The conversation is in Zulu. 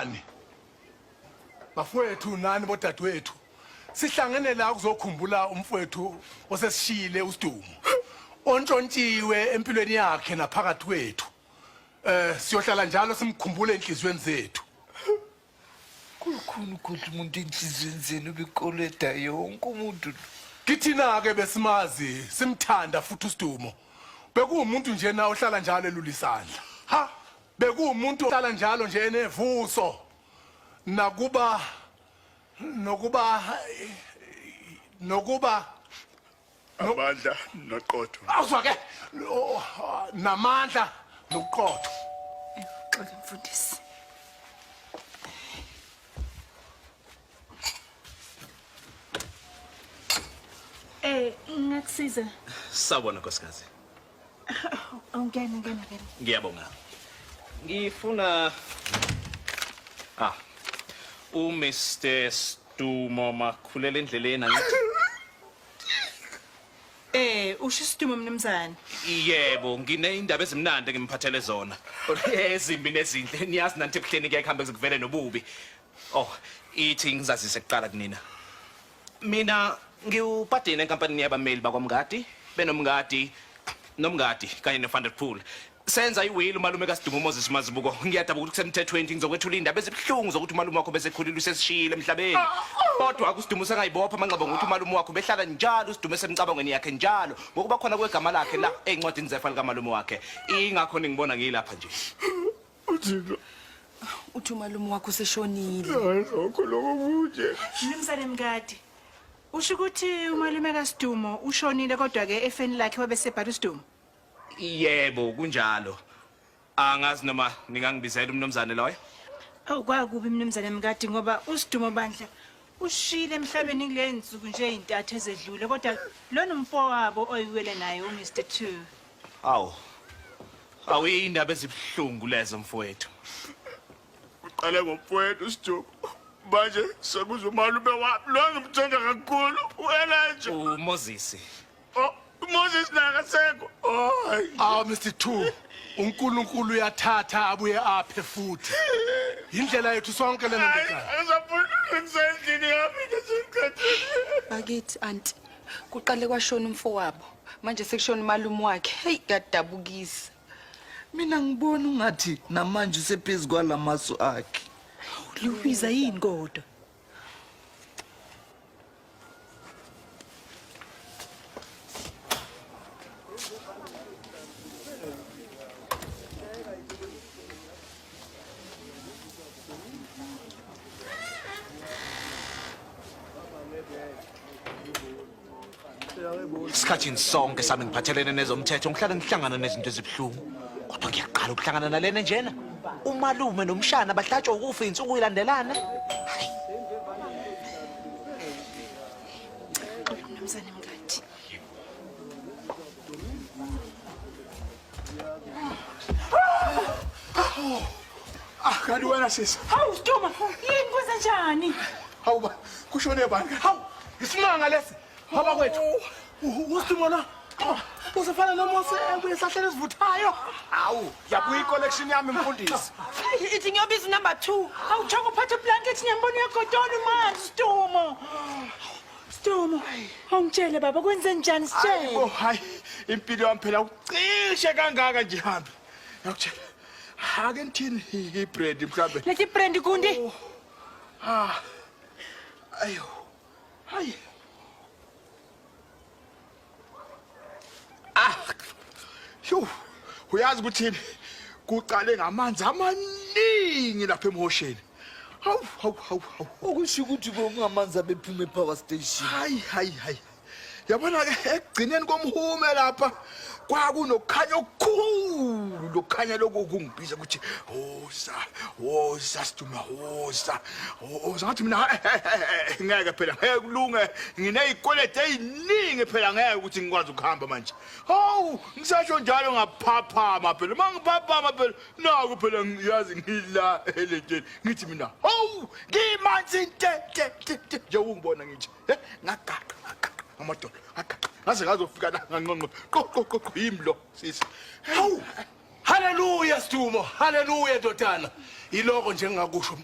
nani bafowethu nani bodadewethu sihlangene la kuzokhumbula umfowethu osesishile uSidumo ontshontshiwe empilweni yakhe naphakathi kwethu siyohlala njalo simkhumbule enhlizweni zethu kukhulu umuntu enhlizweni zenu bekoleda yonke umuntu kithina ke besimazi simthanda futhi uSidumo bekuwumuntu nje na ohlala njalo elulisandla ha bekuwumuntu ohlala njalo nje enevuso nokuba amandla noqotho awuzwa ke namandla noqotho xolo mfundisi ngakusiza sawubona nkosikazi ungena ngiyabonga ngifuna uMr Sidumo makhulela endleleni angithi usho Sidumo mnumzane yebo ngineindaba ezimnandi engimphathele zona ezimbi nezinhle niyazi nanti ebuhleni kuyakhamba kuvele nobubi ithi ngizazise kuqala kunina mina ngiwupadini enkampanini yabameli bakwamngadi benomngadi nomngadi kanye noVan der Poel senza iwheel umalume kaSidumo Moses Mazibuko ngiyadaba ukuthi kusemthethweni ngizokwethula indaba ezibhlungu zokuthi umalume wakho bese khulile usesishile emhlabeni kodwa akuSidumo sengayibopha amanqaba ngokuthi umalume wakho behlala njalo uSidumo esemcabangweni yakhe njalo ngokuba khona kwegama lakhe la ezincwadini zefa likaMalume wakhe ingakho ngibona ngilapha nje uthi umalume wakho useshonile lokho lokubuje mnumzane Mngadi usho ukuthi umalume kaSidumo ushonile kodwa ke efeni lakhe wabesebhala uSidumo yebo kunjalo angazi noma ningangibizela umnumzane loyo kwakubi mnumzane Mngadi ngoba uSidumo bandla ushile emhlabeni kule nsuku nje izintathu ezedlule kodwa lona umfowabo oyiwele naye uMr 2 awuyindaba ezibhlungu lezo mfowethu uqale ngomfowethu uSidumo manje sekuza umalume wami lo ngimthanda kakhulu wena nje uMoses Moses nakasekho Mr 2 uNkulunkulu uyathatha abuye aphe futhi indlela yethu sonke lena ndoda angizafuna ngisendlini yami ngesikhathi bakithi anti kuqale kwashona umfowabo manje sekushona umalume wakhe hey kadabukisa mina ngibona ungathi namanje usephezulu kwalamasu akhe liwiza yini kodwa isikhathini sonke sami ngiphathelene nezomthetho ngihlala ngihlangana nezinto ezibhlungu kodwa ngiyaqala ukuhlangana nalena njena umalume nomshana bahlatshwa ukufa insuku ilandelana mnumzane Mngadi kanti wena sisi hawu Sidumo yini kwenza njani hawu kushone bani hawu isimanga lesi baba kwethu uSidumo na uzofana noMose ebuyehlahlele sivuthayo hawu yabuya icollection yami mfundisi ithi ngiyobiza number 2 awuthanga uphathe blanket ngiyambona uyagodola manje Sidumo awungitshele baba kwenze njani sitshele hayi impilo yami phela ucishe kangaka nje hambe ngakutshela ake ngithini ibrand mhlambe lethi brand kundi ayo hayi uyazi ukuthi kuqale ngamanzi amaningi lapha eMhosheni hawu okusho ukuthi kungamanzi abephuma epower station hayi yabona ke ekugcineni komhume lapha kwakunokukhanya okukhulu lokukhanya lokungibiza ukuthi woza Sidumo woza ngathi mina ngeke phela ngeke kulunge nginezikwelede eziningi phela ngeke ukuthi ngikwazi ukuhamba manje hawu ngisasho njalo ngaphaphama phela mangiphaphama phela naku phela ngiyazi ngila elenteni ngithi mina hawu ngimanzi nje ungibona ngithi ngagaqa amadoda ngaze ngazofika la qo yimlo sisi hawu haleluya Sidumo haleluya ndodana iloko nje ngingakusho